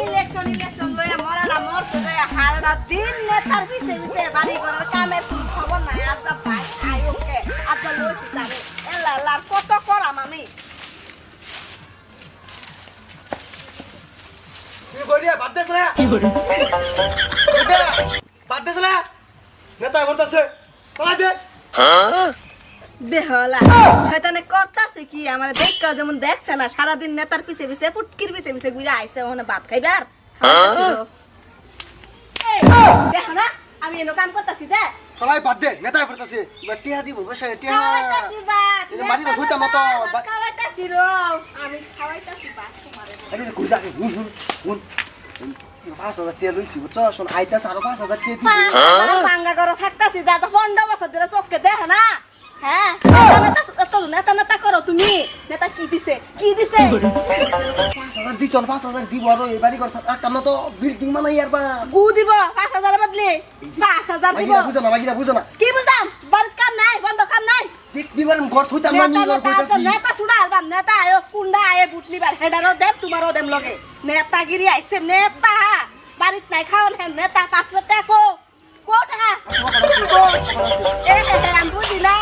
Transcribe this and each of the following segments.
Election election লয়া মরাটা মরছে যায় হারটা দিন নেতার পিছে পিছে বাড়ি করার কামের কোন খবর নাই আর যা ভাই আয়োকে আর যা লইছি যাবে এলা এলা কত করাম আমি কি করিয়া বাদ দেছ না কি করি বাদ দেছ না নেতা বলতাছে কলা দে দেহলা শয়তানে করতাছে কি আমার দেখা যেমন দেখছে না সারা দিন নেতার পিছে পিছে ফুটকির পিছে পিছে ঘুরে আইছে ওখানে ভাত খাইবার দেখো না আমি এনো কাম করতাছি যে কলাই বাদ দে নেতা বলতাছে টিয়া দিব বসে টিয়া খাওয়াইতাছি ভাত এটা মারি না ভুতা মতো খাওয়াইতাছি রো আমি খাওয়াইতাছি ভাত তোমারে আরে কই যাকে হুন ৫,০০০ টিয়া লইছি বুঝছ শোন আইতাছ আর ৫,০০০ টিয়া দিব ভাঙ্গা করে থাকতাছি যা তো 15 বছর ধরে চোখকে দেখে না হ্যাঁ নেতা নেতা করো তুমি নেতা কি দিছে ৫,০০০ দিছ ৫,০০০ দিব আর এবারই কর কাম না তো বিল্ডিং বানাই আর বা গু দিব 5000 এর বদলে 5000 দিব বুঝো না মাগিনা বুঝো না কি বুঝাম বাড়িতে কাম নাই বন্ধ কাম নাই ঠিক বিবরণ ঘর থুইতাম না নিলর কইতাছি নেতা সুড়া আলবাম নেতা আয় কুন্ডা আয় বুটলিবার হেডারও দেব তোমারও দেম লগে নেতাগিরি আইছে নেতা বাড়িত নাই খাওন হে নেতা 500 টাকা কোটা আমি বুঝি না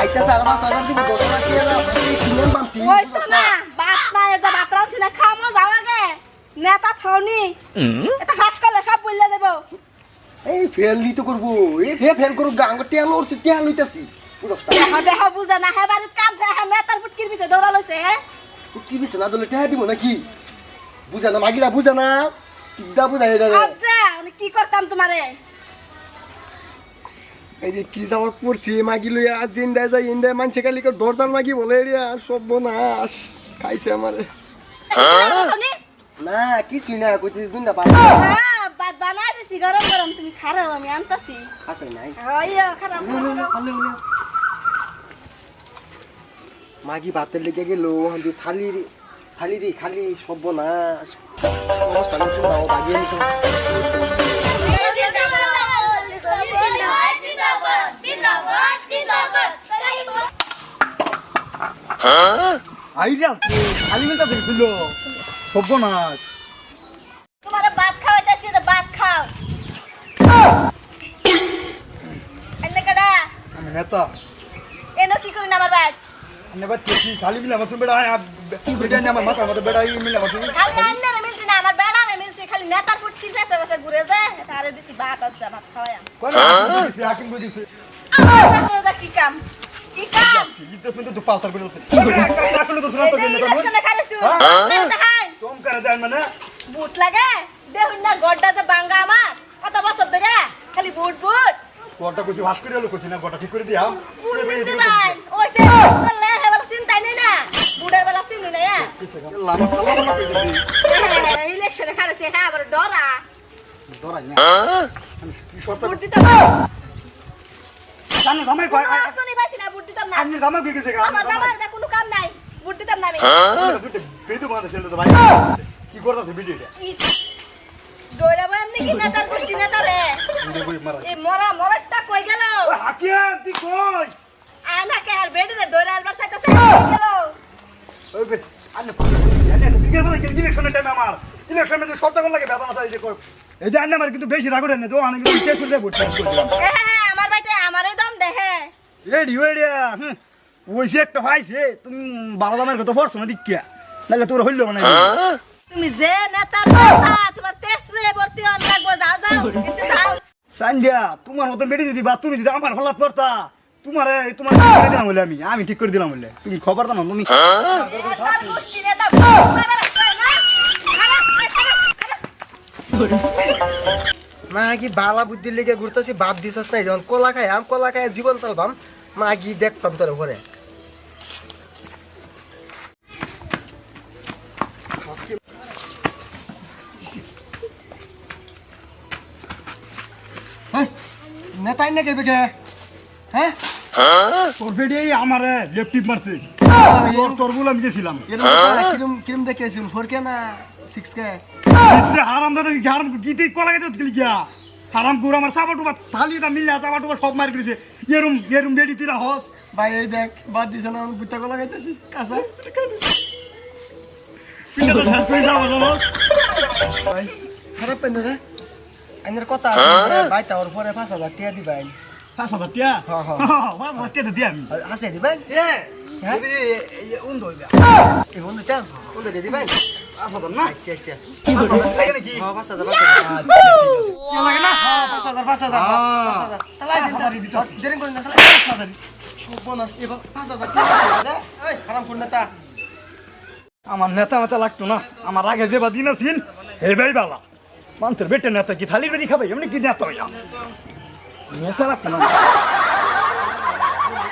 আইতাছ আর ৫,০০০ দিব ১০,০০০ টিয়া না কিনেন বামতি ওই তো না বাত নাই যা বাত রাঁধছি না খামো যাও আগে নেতা থাউনি এটা হাস করলে সব বললে দেব এই ফেল নি তো করব এই ফেল করব গাঙ্গ টিয়া লড়ছি টিয়া লইতাছি পুরস্কার দেহ বুঝে না হে বাড়িত কাম থাকে নেতার ফুটকির পিছে দৌড়া লইছে কি বিছে না দলে টিয়া দিব নাকি বুঝা না মাগিরা বুঝা না কিদা বুঝা এটা রে আচ্ছা মানে কি করতাম তোমারে এই যে কি জামাত পড়ছি মাগি লইয়া আজ জিন্দায় যাই ইন্দায় মানছে কালি কর দরজাল মাগি বলে এরিয়া সব বনাস খাইছে আমারে না কিছুই না কইতে দুই না পাই বাদ বানাই দিছি গরম গরম তুমি খারাও আমি আনতাছি আছে নাই আইয়া খারাপ মাগি ভাতের লেগে গেল হান্দি থালি রে খালি সব বনাস অবস্থা নতুন দাও বাগিয়ে নিছো আইরা খালি মিলতা দেখছিল সর্বনাশ তোমারে ভাত খাওয়াইতাছি তো ভাত খাও এনে কাডা আমি নেতা এনো কি করি না আমার ভাই নেবা তেছি খালি মিলা মাছ বেড়া বেটা নে আমার মাথার মধ্যে বেড়া মিলা মাছ খালি আন্নে রে মিলছি না আমার বেড়া রে মিলছি খালি নেতার ফুট কি যাচ্ছে বসে ঘুরে যায় তারে দিছি ভাত আর ভাত খাওয়াই কোন দিছে হাকিম কই দিছে আমার কি কাম কি কাম ইতো কিন্তু তো পাউতার বেড়া আসলে তো শোনা তো ইলেকশনে খাইছো দেখাই তোম করে দেন মানে বুট লাগে দেখুন না গড্ডা যে বাঙ্গা আমার কত বছর ধরে খালি বুট গোটা কইছি ভাস করে হলো কইছি না গোটা ঠিক করে দিয়াম বুট দিতে ভাই ওই সে করলে হেবল চিন্তা নেই না বুড়ের বেলা চিনি না লামা সালা বলা কই দিছি ইলেকশনে খাইছে হ্যাঁ আবার ডরা ডরাই না আমি কি শর্ত বুট দিতে ভাই জানো জামাই কয় আসনি পাইছি না বুট দিতাম না আপনি জামাই কই গেছে আমার জামার দা কোনো কাম নাই বুট দিতাম না আমি বেদু বাঁধা ছিল তো ভাই কি করতাছে ভিডিওটা দইরা ভাই এমনি কি নেতার গোষ্ঠী নেতা রে ভিডিও কই মারা এই মরাটা কই গেল হাকিয়া তুই কই আনা কে আর বেডে দইরা আলবার চাইতাছে গেল ওই বে আনে আনে দিকে বলে ইলেকশনের টাইম আমার ইলেকশনে যে শর্ত কোন লাগে বেদনা চাই যে কই এই যে আনে আমার কিন্তু বেশি রাগ করে না তো আনে কিন্তু টেস্ট করে ভোট করে দিলাম হ্যাঁ আমার ভাইতে আমারই দম দেখে রেডি ওইছে একটা ভাইছে তুমি বারো দামের কত ফরছ না দিকিয়া নালে তোর হইল না তুমি যে নেতা নেতা তোমার টেস্ট রে ভর্তি হন লাগবো যাও যাও কিন্তু যাও সান্ধ্যা তোমার মতন বেটি যদি বা তুমি যদি আমার হলাত পড়তা তোমার ঠিক করে দিলাম বলে আমি ঠিক করে দিলাম বলে তুমি খবর দাও না তুমি নেতার গোষ্ঠী নেতা বাবার কই না মা কি বালা বুদ্ধি লেগে ঘুরতেছি বাদ দিছস না যখন কলা খাই জীবন তালবাম মা কি দেখতাম তোর ঘরে নেতাই না কেবে কে হ্যাঁ তোর বেডি আমারে লেপটিপ মারছে তোর বলে আমি গেছিলাম কিরম দেখেছিল 4K না 6K হারাম দাদা হারাম গীতে কলা গেছে তুই গিয়া হারাম গুড় আমার সাবাটুবা থালি দা মিল্লা সাবাটুবা সব মার করেছে এরম বেডি তুই হস ভাই এই দেখ বাদ দিছ না আমি গুতা কলা খাইতেছি কাঁচা পিঠা তো শেষ করে যাবো জানো ভাই খারাপ পেন রে আইনের কথা আছে ভাই তাওর পরে 5000 টাকা দিবেন 5,000 টিয়া হ্যাঁ, হ্যাঁ। 5,000 টিয়া দিয়ে আমি আছে দিবেন হ্যাঁ হ্যাঁ? উন দইবা এই বন্ধু চান কোন দিয়ে দিবেন 5,000 না আচ্ছা আচ্ছা 5,000 লাগে নাকি হ্যাঁ 5000 কি লাগে না 5000 চালাই দিন 5,000 দিতে হবে। দেরি করেন না চালাই 5,000 বোনাস এবার 5000 টাকা এই হারাম কোন নেতা আমার নেতা মেতা লাগতো না আমার আগে যেবা দিন আছেন হে ভাই বালা মানুষের বেটে নেতা কি থালির বেরি খাবে এমনি কি নেতা হইয়া নেতা লাগতো না